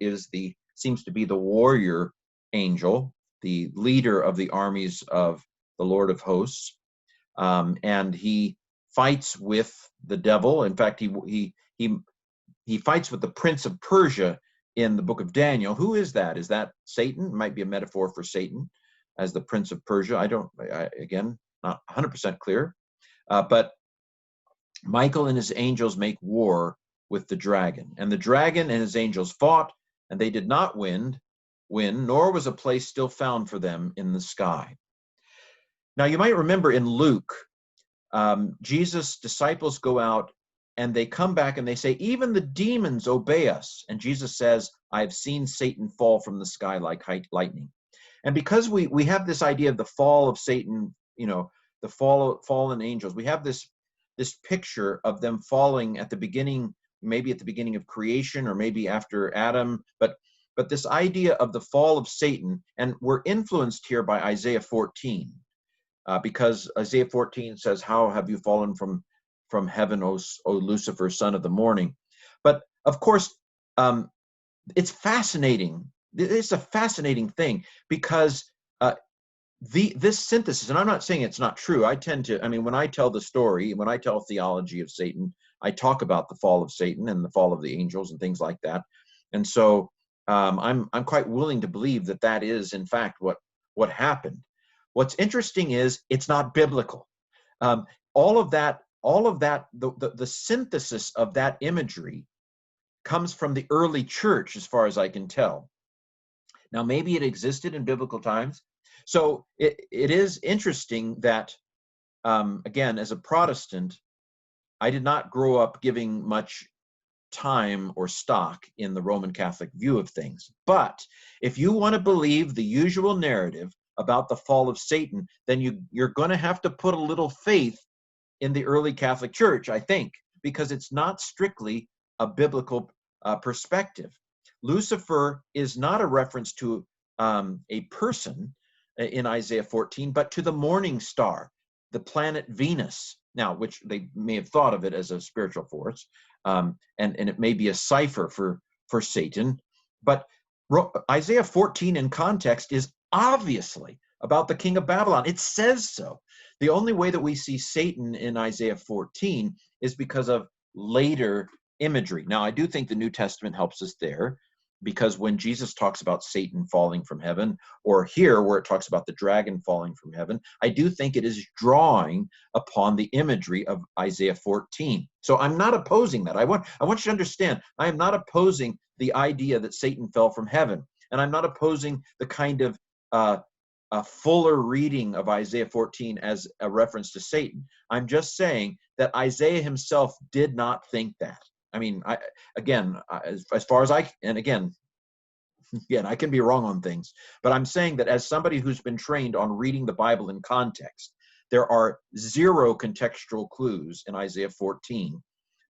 seems to be the warrior angel, the leader of the armies of the Lord of hosts. And he fights with the devil. In fact, he fights with the prince of Persia in the book of Daniel. Who is that? Is that Satan? It might be a metaphor for Satan as the prince of Persia. Again, not 100% clear. But Michael and his angels make war with the dragon. And the dragon and his angels fought, and they did not win, nor was a place still found for them in the sky. Now, you might remember in Luke, Jesus' disciples go out and they come back and they say, even the demons obey us. And Jesus says, I have seen Satan fall from the sky like lightning. And because we have this idea of the fall of Satan, the fallen angels, we have this picture of them falling at the beginning, maybe at the beginning of creation or maybe after Adam, but this idea of the fall of Satan, and we're influenced here by Isaiah 14, because Isaiah 14 says, how have you fallen from heaven, O Lucifer, son of the morning? But of course, it's fascinating. It's a fascinating thing because this synthesis, and I'm not saying it's not true. When I tell the story, when I tell theology of Satan, I talk about the fall of Satan and the fall of the angels and things like that. And so I'm quite willing to believe that is in fact what happened. What's interesting is it's not biblical. All of that, the synthesis of that imagery comes from the early church, as far as I can tell. Now, maybe it existed in biblical times. So it is interesting that, again, as a Protestant, I did not grow up giving much time or stock in the Roman Catholic view of things. But if you want to believe the usual narrative about the fall of Satan, then you're going to have to put a little faith in the early Catholic Church, I think, because it's not strictly a biblical perspective. Lucifer is not a reference to a person in Isaiah 14, but to the morning star, the planet Venus, now, which they may have thought of it as a spiritual force, and it may be a cipher for Satan. But Isaiah 14 in context is obviously about the king of Babylon. It says so. The only way that we see Satan in Isaiah 14 is because of later imagery. Now, I do think the New Testament helps us there, because when Jesus talks about Satan falling from heaven, or here where it talks about the dragon falling from heaven, I do think it is drawing upon the imagery of Isaiah 14. So I'm not opposing that. I want you to understand, I am not opposing the idea that Satan fell from heaven, and I'm not opposing the kind of a fuller reading of Isaiah 14 as a reference to Satan. I'm just saying that Isaiah himself did not think that. I mean, as far as I can be wrong on things, but I'm saying that as somebody who's been trained on reading the Bible in context, there are zero contextual clues in Isaiah 14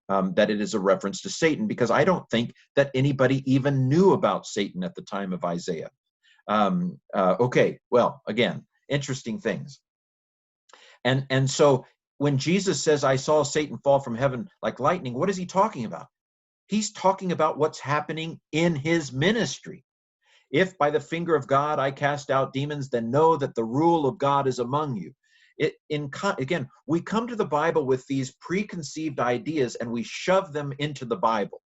that it is a reference to Satan, because I don't think that anybody even knew about Satan at the time of Isaiah. Okay, well, again, interesting things. And so when Jesus says, I saw Satan fall from heaven like lightning, what is he talking about? He's talking about what's happening in his ministry. If by the finger of God I cast out demons, then know that the rule of God is among you. Again, we come to the Bible with these preconceived ideas and we shove them into the Bible.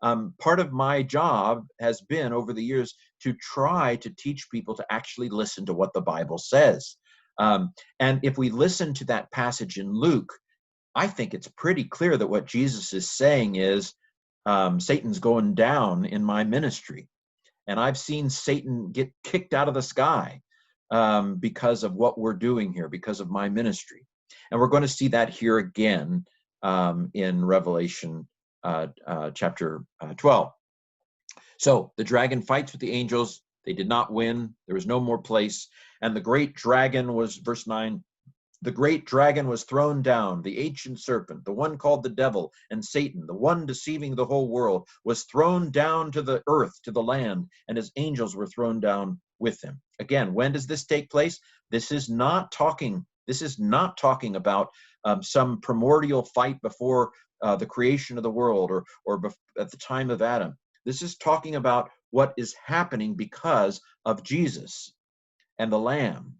Part of my job has been over the years to try to teach people to actually listen to what the Bible says. And if we listen to that passage in Luke, I think it's pretty clear that what Jesus is saying is, Satan's going down in my ministry. And I've seen Satan get kicked out of the sky because of what we're doing here, because of my ministry. And we're going to see that here again in Revelation chapter 12. So the dragon fights with the angels. They did not win. There was no more place. And the great dragon was, verse 9, the great dragon was thrown down, the ancient serpent, the one called the devil and Satan, the one deceiving the whole world, was thrown down to the earth, to the land, and his angels were thrown down with him. Again, when does this take place? This is not talking This is not talking about some primordial fight before the creation of the world or at the time of Adam. This is talking about what is happening because of Jesus and the Lamb.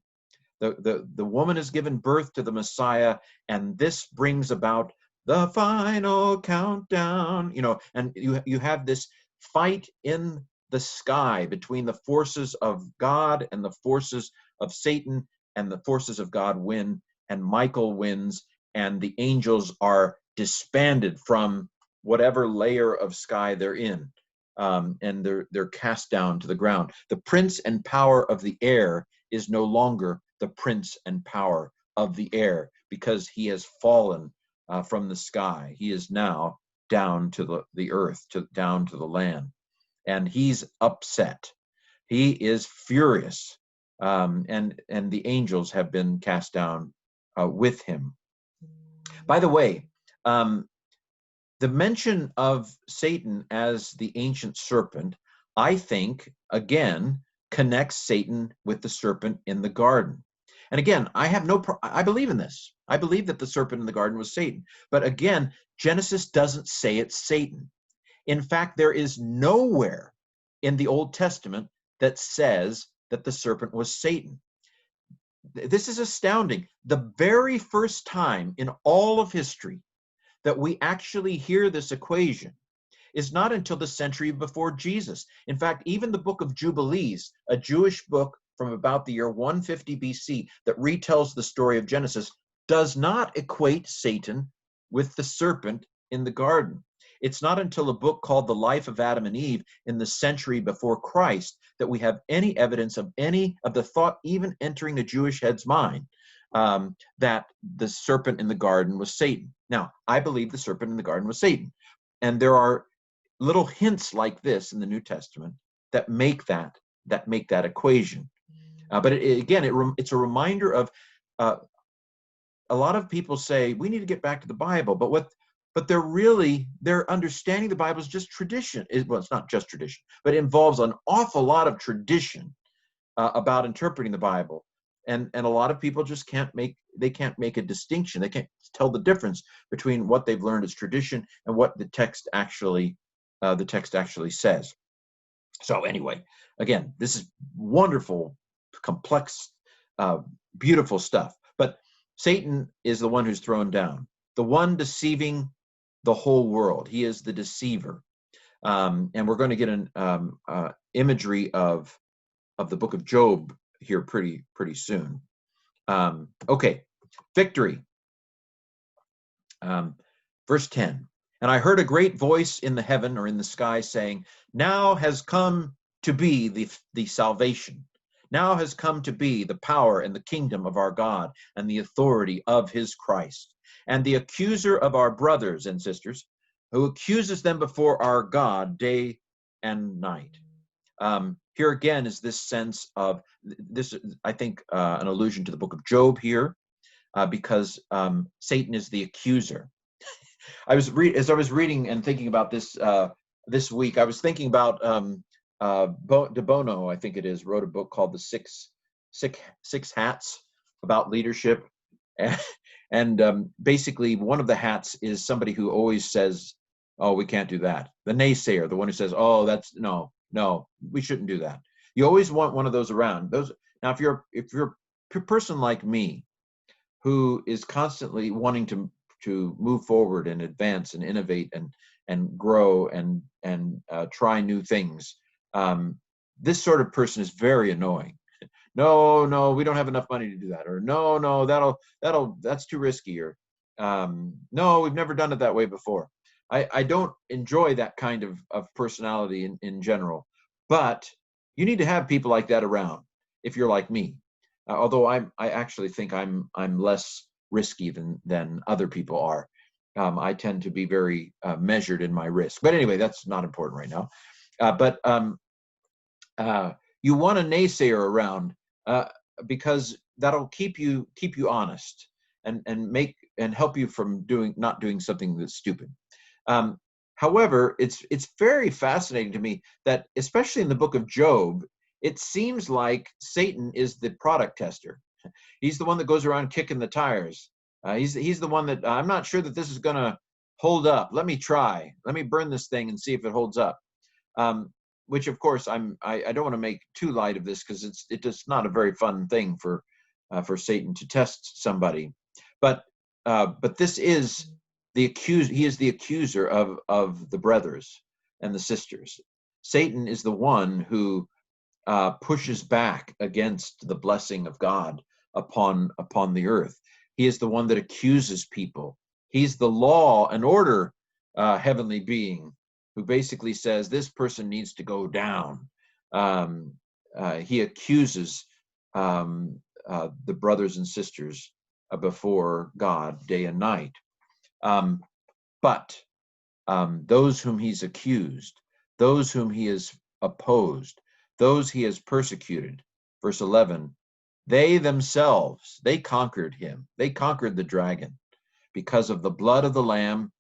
The woman has given birth to the Messiah, and this brings about the final countdown. And you have this fight in the sky between the forces of God and the forces of Satan, and the forces of God win, and Michael wins, and the angels are disbanded from whatever layer of sky they're in, and they're cast down to the ground. The prince and power of the air is no longer the prince and power of the air, because he has fallen from the sky. He is now down to the earth, down to the land, and he's upset. He is furious, and the angels have been cast down with him. By the way, the mention of Satan as the ancient serpent, I think, again, connects Satan with the serpent in the garden. And again, I believe in this. I believe that the serpent in the garden was Satan. But again, Genesis doesn't say it's Satan. In fact, there is nowhere in the Old Testament that says that the serpent was Satan. This is astounding. The very first time in all of history that we actually hear this equation is not until the century before Jesus. In fact, even the book of Jubilees, a Jewish book from about the year 150 BC that retells the story of Genesis, does not equate Satan with the serpent in the garden. It's not until a book called The Life of Adam and Eve in the century before Christ that we have any evidence of any of the thought even entering a Jewish head's mind that the serpent in the garden was Satan. Now, I believe the serpent in the garden was Satan. And there are little hints like this in the New Testament that make that equation. But it's a reminder of a lot of people say we need to get back to the Bible, but their understanding the Bible is just tradition. Well, it's not just tradition, but it involves an awful lot of tradition about interpreting the Bible. And a lot of people just can't make a distinction. They can't tell the difference between what they've learned as tradition and what the text actually says. So anyway, again, this is wonderful, complex, beautiful stuff. But Satan is the one who's thrown down, the one deceiving the whole world. He is the deceiver. And we're going to get an imagery of the book of Job here pretty soon. Okay, victory. Verse 10. And I heard a great voice in the heaven or in the sky saying, now has come to be the salvation. Now has come to be the power and the kingdom of our God and the authority of his Christ. And the accuser of our brothers and sisters, who accuses them before our God day and night. Here again is this sense of this, I think, an allusion to the book of Job here, because Satan is the accuser. As I was reading and thinking about this this week, I was thinking about De Bono, I think it is, wrote a book called The Six Hats about leadership, and basically one of the hats is somebody who always says, "Oh, we can't do that." The naysayer, the one who says, "Oh, that's no, we shouldn't do that." You always want one of those around. Now, if you're a person like me, who is constantly wanting to move forward and advance and innovate and grow and try new things, this sort of person is very annoying. No, we don't have enough money to do that, or no, that's too risky, or no, we've never done it that way before. I don't enjoy that kind of personality in general, but you need to have people like that around if you're like me. Although I actually think I'm less risky than other people are. I tend to be very measured in my risk. But anyway, that's not important right now. But you want a naysayer around because that'll keep you honest and help you from not doing something that's stupid. However, it's very fascinating to me that, especially in the book of Job, it seems like Satan is the product tester. He's the one that goes around kicking the tires. He's the one that I'm not sure that this is going to hold up. Let me try. Let me burn this thing and see if it holds up. Which, of course, I don't want to make too light of this, because it's not a very fun thing for Satan to test somebody. But this is the accuser. He is the accuser of the brothers and the sisters. Satan is the one who pushes back against the blessing of God upon the earth. He is the one that accuses people. He's the law and order heavenly being who basically says this person needs to go down. He accuses the brothers and sisters before God day and night. But those whom he's accused, those whom he has opposed, those he has persecuted, verse 11, they themselves, they conquered him. They conquered the dragon because of the blood of the Lamb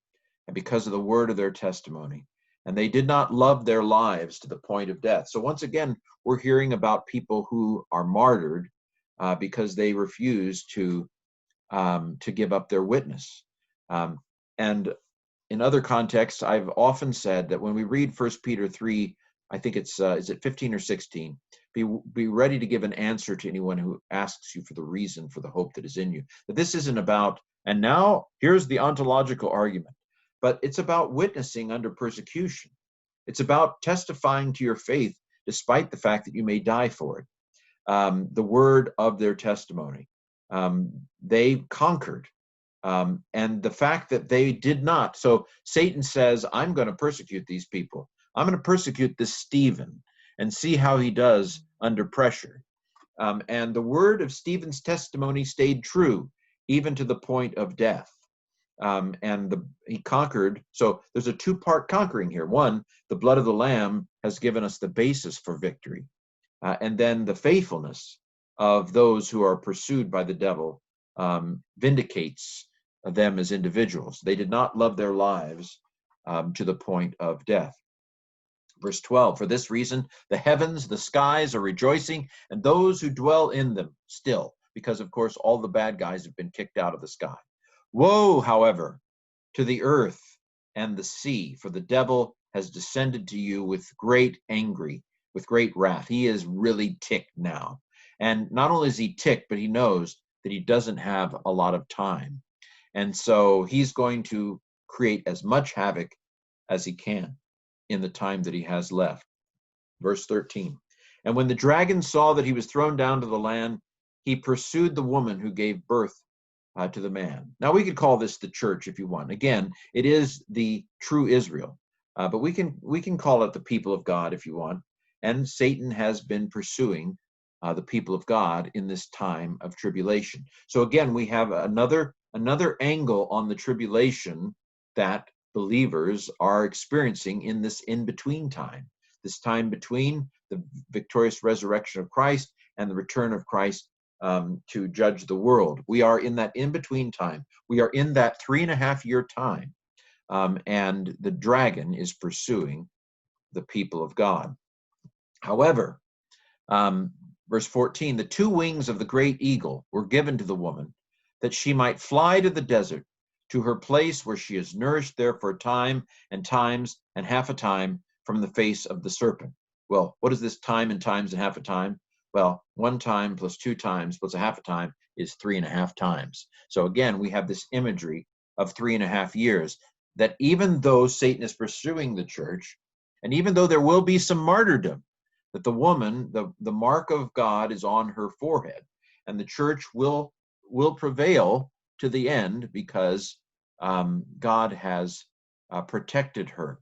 and because of the word of their testimony. And they did not love their lives to the point of death. So once again, we're hearing about people who are martyred because they refuse to give up their witness. And in other contexts, I've often said that when we read 1 Peter 3, I think it's, is it 15 or 16? Be ready to give an answer to anyone who asks you for the reason for the hope that is in you. That this isn't about, and now here's the ontological argument, but it's about witnessing under persecution. It's about testifying to your faith despite the fact that you may die for it. The word of their testimony. They conquered. And the fact that they did not. So Satan says, I'm going to persecute these people. I'm going to persecute this Stephen and see how he does under pressure. And the word of Stephen's testimony stayed true, even to the point of death. He conquered. So there's a two-part conquering here. One, the blood of the Lamb has given us the basis for victory. And then the faithfulness of those who are pursued by the devil vindicates them as individuals. They did not love their lives to the point of death. Verse 12, for this reason, the heavens, the skies are rejoicing, and those who dwell in them still, because, of course, all the bad guys have been kicked out of the sky. Woe, however, to the earth and the sea, for the devil has descended to you with great wrath. He is really ticked now. And not only is he ticked, but he knows that he doesn't have a lot of time. And so he's going to create as much havoc as he can in the time that he has left. Verse 13, and when the dragon saw that he was thrown down to the land, he pursued the woman who gave birth to the man. Now we could call this the church if you want. Again, it is the true Israel, but we can call it the people of God if you want. And Satan has been pursuing the people of God in this time of tribulation. So again, we have another angle on the tribulation that believers are experiencing in this in-between time, this time between the victorious resurrection of Christ and the return of Christ to judge the world. We are in that in-between time. We are in that 3.5-year time, and the dragon is pursuing the people of God. However, verse 14, the 2 wings of the great eagle were given to the woman, that she might fly to the desert, to her place where she is nourished there for a time and times and half a time from the face of the serpent. Well, what is this time and times and half a time? Well, 1 time plus 2 times plus a half a time is 3.5 times. So again, we have this imagery of 3.5 years, that even though Satan is pursuing the church, and even though there will be some martyrdom, that the woman, the mark of God is on her forehead, and the church will prevail to the end because God has protected her.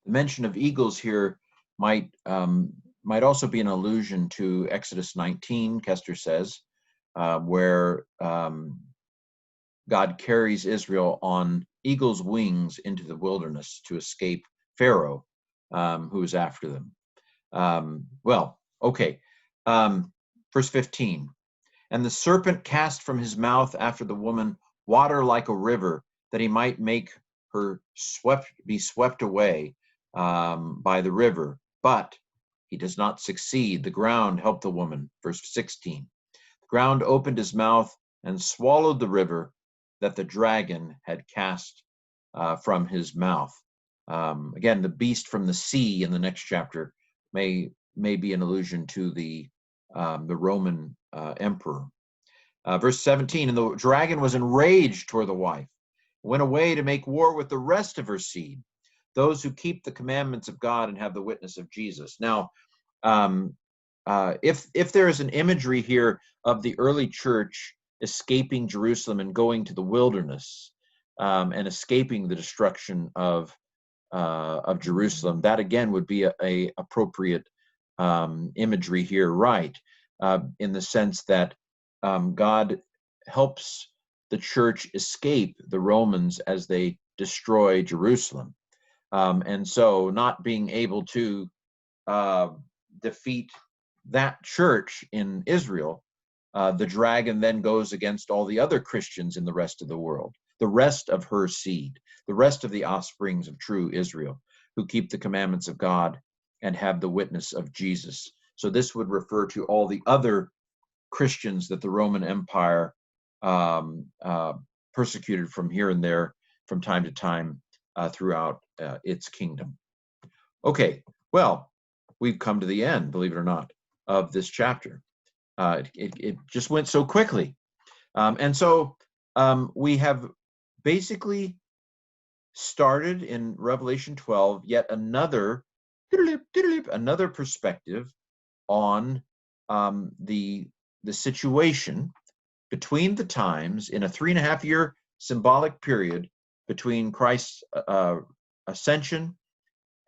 The mention of eagles here might also be an allusion to Exodus 19, Kester says, where God carries Israel on eagle's wings into the wilderness to escape Pharaoh, who is after them. Verse 15, and the serpent cast from his mouth after the woman water like a river, that he might make her be swept away by the river. But he does not succeed. The ground helped the woman. Verse 16. ground opened his mouth and swallowed the river that the dragon had cast from his mouth. Again, the beast from the sea in the next chapter may be an allusion to the Roman emperor. Verse 17, and the dragon was enraged toward the wife, went away to make war with the rest of her seed, those who keep the commandments of God and have the witness of Jesus. Now, if there is an imagery here of the early church escaping Jerusalem and going to the wilderness and escaping the destruction of Jerusalem, that again would be a appropriate imagery here, right? In the sense that God helps the church escape the Romans as they destroy Jerusalem. And so not being able to defeat that church in Israel, the dragon then goes against all the other Christians in the rest of the world, the rest of her seed, the rest of the offsprings of true Israel, who keep the commandments of God and have the witness of Jesus. So this would refer to all the other Christians that the Roman Empire persecuted from here and there from time to time throughout its kingdom. Okay, well, we've come to the end, believe it or not, of this chapter. It just went so quickly. And so we have basically started in Revelation 12 yet another perspective on the situation between the times in a 3.5-year symbolic period between Christ's ascension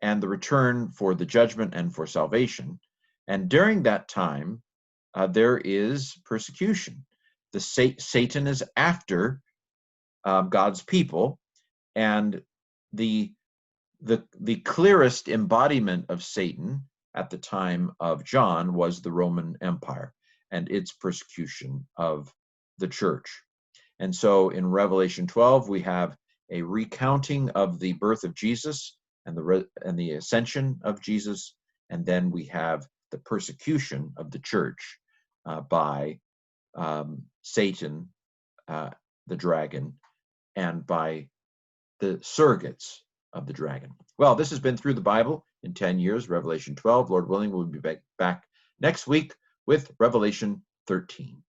and the return for the judgment and for salvation. And during that time, there is persecution. Satan is after God's people, and the clearest embodiment of Satan at the time of John was the Roman Empire and its persecution of the church. And so in Revelation 12, we have a recounting of the birth of Jesus and the ascension of Jesus, and then we have the persecution of the church by Satan, the dragon, and by the surrogates of the dragon. Well, this has been Through the Bible in 10 years, Revelation 12. Lord willing, we'll be back next week with Revelation 13.